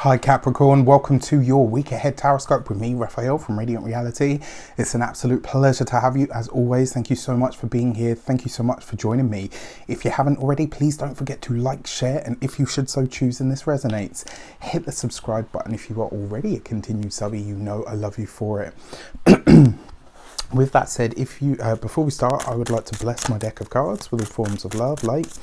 Hi Capricorn, welcome to your week ahead Taroscope with me, Raphael from Reydiant Reality. It's an absolute pleasure to have you as always. Thank you so much for being here. Thank you so much for joining me. If you haven't already, please don't forget to like, share, and if you should so choose and this resonates, hit the subscribe button. If you are already a continued subby, you know I love you for it. With that said, before we start, I would like to bless my deck of cards with all forms of love, light,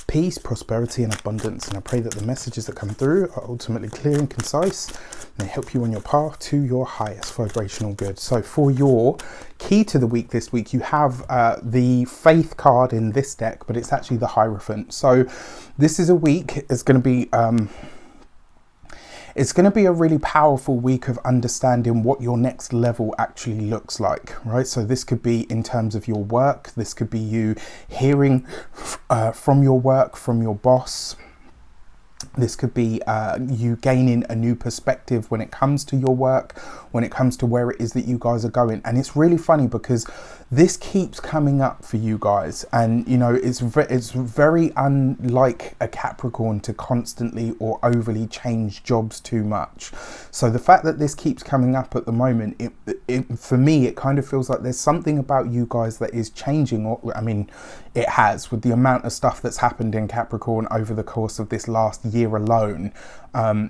peace, prosperity, and abundance. And I pray that the messages that come through are ultimately clear and concise, and they help you on your path to your highest vibrational good. So for your key to the week this week, you have the Faith card in this deck, but it's actually the Hierophant. So this is a week, it's going to be a really powerful week of understanding what your next level actually looks like, right? So this could be in terms of your work. This could be you hearing from your work, from your boss. This could be you gaining a new perspective when it comes to your work, when it comes to where it is that you guys are going. And it's really funny because this keeps coming up for you guys, and you know it's very unlike a Capricorn to constantly or overly change jobs too much. So the fact that this keeps coming up at the moment, for me it kind of feels like there's something about you guys that is changing, or I mean it has, with the amount of stuff that's happened in Capricorn over the course of this last year alone.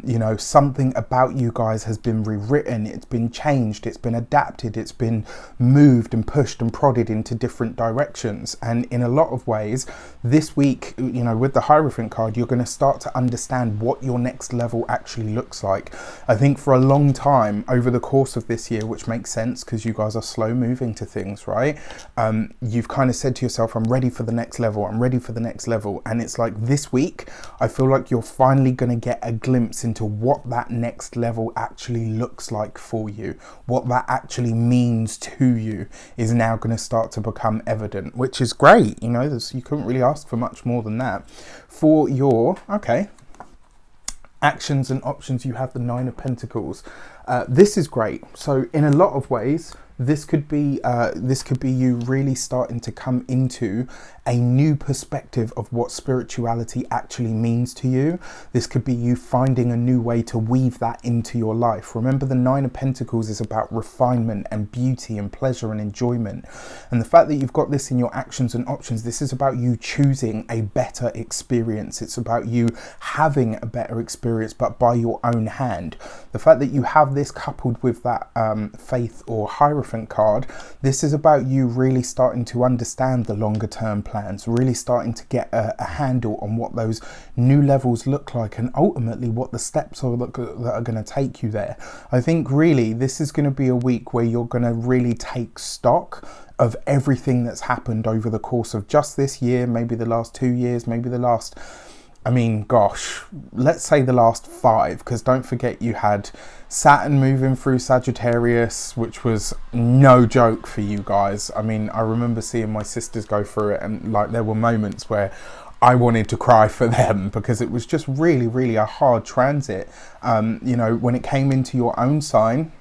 You know, something about you guys has been rewritten, it's been changed, it's been adapted, it's been moved and pushed and prodded into different directions. And in a lot of ways this week, you know, with the Hierophant card, you're going to start to understand what your next level actually looks like. I think for a long time over the course of this year, which makes sense because you guys are slow moving to things, right? You've kind of said to yourself, I'm ready for the next level, I'm ready for the next level. And it's like this week I feel like you're finally going to get a glimpse into what that next level actually looks like for you. What that actually means to you is now going to start to become evident, which is great. You know, you couldn't really ask for much more than that. For your actions and options, you have the Nine of Pentacles. This is great. So in a lot of ways, this could be you really starting to come into a new perspective of what spirituality actually means to you. This could be you finding a new way to weave that into your life. Remember, the Nine of Pentacles is about refinement and beauty and pleasure and enjoyment. And the fact that you've got this in your actions and options, this is about you choosing a better experience. It's about you having a better experience, but by your own hand. The fact that you have this coupled with that Faith or Hierophant card, this is about you really starting to understand the longer term plans, really starting to get a handle on what those new levels look like, and ultimately what the steps are that are going to take you there. I think really this is going to be a week where you're going to really take stock of everything that's happened over the course of just this year, maybe the last 2 years, maybe the last, I mean, gosh, let's say the last 5, because don't forget you had Saturn moving through Sagittarius, which was no joke for you guys. I mean, I remember seeing my sisters go through it, and like there were moments where I wanted to cry for them because it was just really, really a hard transit. You know, when it came into your own sign,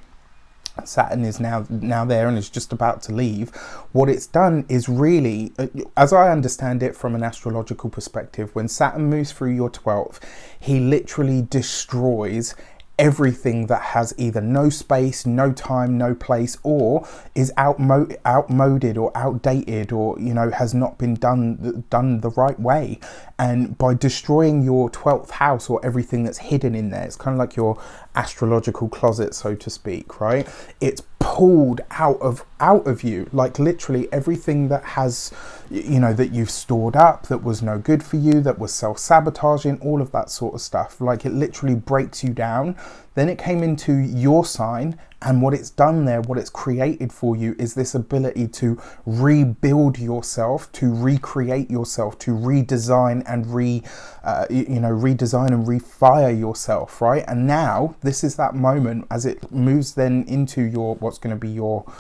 Saturn is now there and is just about to leave. What it's done is really, as I understand it from an astrological perspective, when Saturn moves through your 12th, he literally destroys everything that has either no space, no time, no place, or is outmoded or outdated, or you know has not been done the right way. And by destroying your 12th house or everything that's hidden in there, it's kind of like your astrological closet, so to speak, right? It's pulled out of you, like literally everything that has, you know, that you've stored up that was no good for you, that was self-sabotaging, all of that sort of stuff. Like it literally breaks you down. Then it came into your sign, and what it's done there, what it's created for you, is this ability to rebuild yourself, to recreate yourself, to redesign and redesign and refire yourself, right? And now this is that moment as it moves then into your what's going to be your,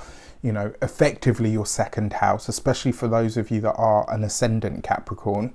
you know, effectively your second house, especially for those of you that are an ascendant Capricorn.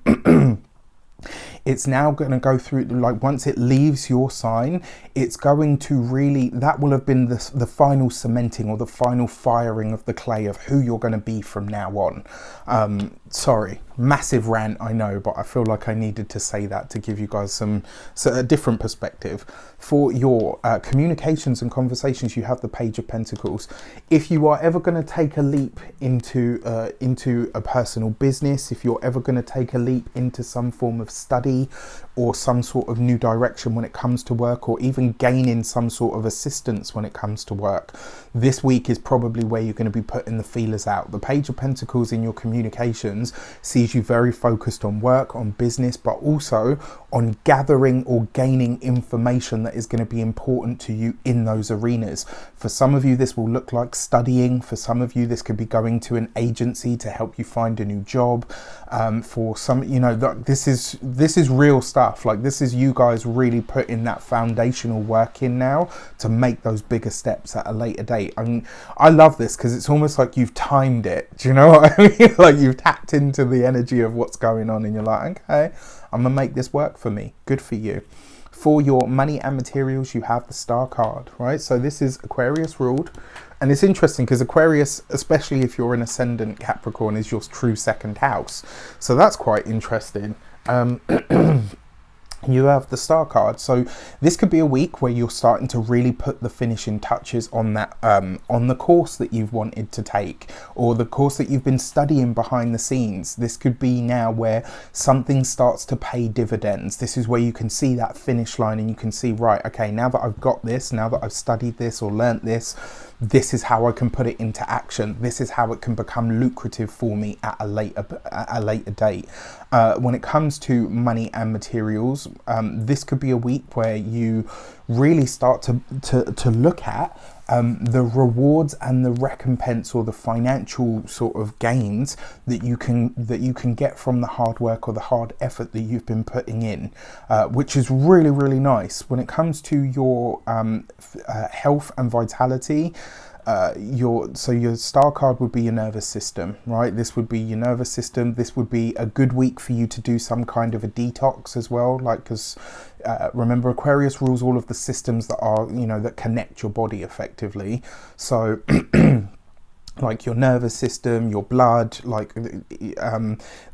It's now going to go through, like once it leaves your sign, it's going to really, that will have been the final cementing or the final firing of the clay of who you're going to be from now on. Sorry, Massive rant, I know, but I feel like I needed to say that to give you guys a different perspective. For your communications and conversations, you have the Page of Pentacles. If you are ever going to take a leap into a personal business, if you're ever going to take a leap into some form of study or some sort of new direction when it comes to work, or even gaining some sort of assistance when it comes to work, this week is probably where you're going to be putting the feelers out. The Page of Pentacles in your communications sees you very focused on work, on business, but also on gathering or gaining information that is going to be important to you in those arenas. For some of you, this will look like studying. For some of you, this could be going to an agency to help you find a new job. For some, you know, this is real stuff. Like, this is you guys really putting that foundational work in now to make those bigger steps at a later date. I mean, I love this because it's almost like you've timed it. Do you know what I mean? Like, you've tapped into the energy of what's going on and you're like, okay, I'm gonna make this work for me. Good for you. For your money and materials, you have the Star card, right? So this is Aquarius ruled. And it's interesting because Aquarius, especially if you're an ascendant Capricorn, is your true second house. So that's quite interesting. You have the Star card, so this could be a week where you're starting to really put the finishing touches on that on the course that you've wanted to take, or the course that you've been studying behind the scenes. This could be now where something starts to pay dividends. This is where you can see that finish line and you can see, right, okay, now that I've got this, now that I've studied this or learnt this, this is how I can put it into action. This is how it can become lucrative for me at a later date. When it comes to money and materials, this could be a week where you really start to look at the rewards and the recompense, or the financial sort of gains that you can get from the hard work or the hard effort that you've been putting in, which is really, really nice. When it comes to your health and vitality, your Star card would be your nervous system, right? This would be your nervous system. This would be a good week for you to do some kind of a detox as well, like, because remember, Aquarius rules all of the systems that are, you know, that connect your body effectively. So like your nervous system, your blood, like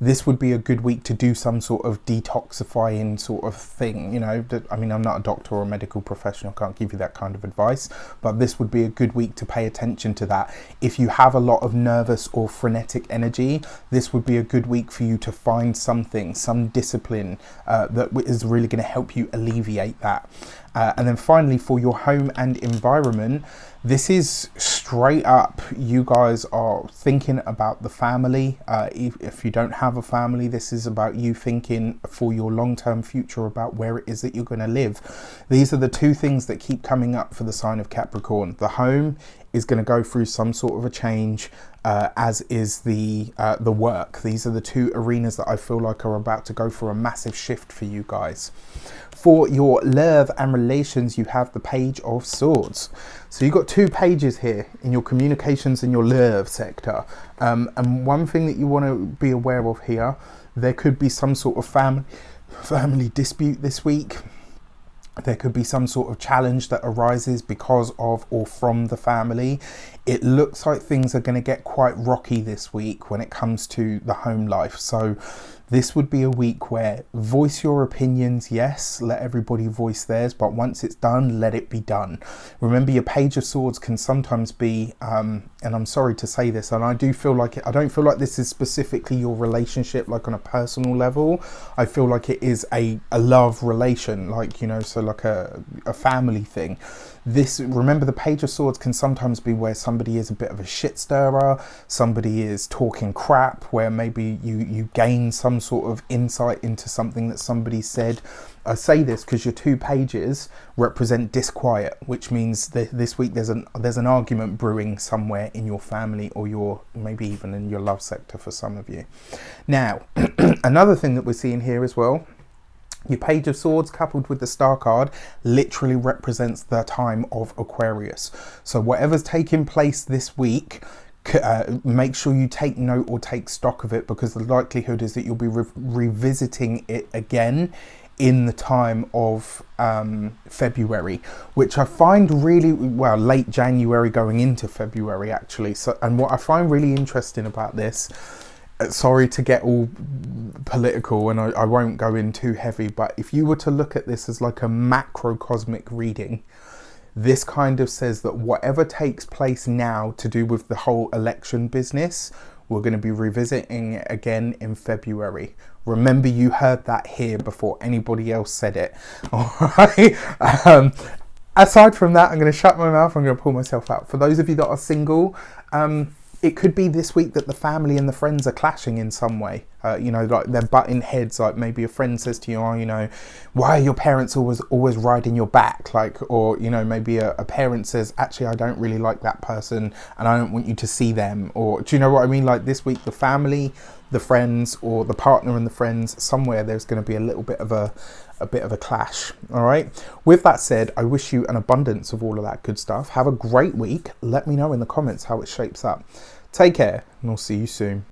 this would be a good week to do some sort of detoxifying sort of thing, you know. I mean, I'm not a doctor or a medical professional, I can't give you that kind of advice, but this would be a good week to pay attention to that. If you have a lot of nervous or frenetic energy, this would be a good week for you to find something, some discipline that is really going to help you alleviate that. And then finally, for your home and environment, this is straight up, you guys are thinking about the family. If you don't have a family, this is about you thinking for your long-term future about where it is that you're going to live. These are the two things that keep coming up for the sign of Capricorn. The home is going to go through some sort of a change, as is the work. These are the two arenas that I feel like are about to go for a massive shift for you guys. For your love and relations, you have the Page of Swords. So you've got two pages here in your communications and your love sector. And one thing that you want to be aware of here, there could be some sort of family dispute this week. There could be some sort of challenge that arises because of or from the family. It looks like things are going to get quite rocky this week when it comes to the home life. So this would be a week where voice your opinions, yes, let everybody voice theirs, but once it's done, let it be done. Remember, your Page of Swords can sometimes be, and I'm sorry to say this, and I don't feel like this is specifically your relationship, like on a personal level. I feel like it is a love relation, like, you know, so like a family thing. Remember, the Page of Swords can sometimes be where somebody is a bit of a shit stirrer, somebody is talking crap, where maybe you gain some sort of insight into something that somebody said. I say this because your two pages represent disquiet, which means that this week there's an argument brewing somewhere in your family, or maybe even in your love sector for some of you. Now, another thing that we're seeing here as well, your Page of Swords coupled with the Star card literally represents the time of Aquarius. So whatever's taking place this week, make sure you take note or take stock of it, because the likelihood is that you'll be revisiting it again in the time of February, which I find really, well, late January going into February actually. So, and what I find really interesting about this sorry to get all political, and I won't go in too heavy, but if you were to look at this as like a macrocosmic reading, this kind of says that whatever takes place now to do with the whole election business, we're going to be revisiting it again in February. Remember, you heard that here before anybody else said it. All right. Aside from that, I'm going to shut my mouth. I'm going to pull myself out. For those of you that are single, it could be this week that the family and the friends are clashing in some way. You know, like they're butting heads. Like maybe a friend says to you, oh, you know, why are your parents always riding your back? Like, or, you know, maybe a parent says, actually, I don't really like that person and I don't want you to see them. Or do you know what I mean? Like this week, the family, the friends, or the partner and the friends, somewhere there's going to be a little bit of a clash. All right. With that said, I wish you an abundance of all of that good stuff. Have a great week. Let me know in the comments how it shapes up. Take care, and I'll see you soon.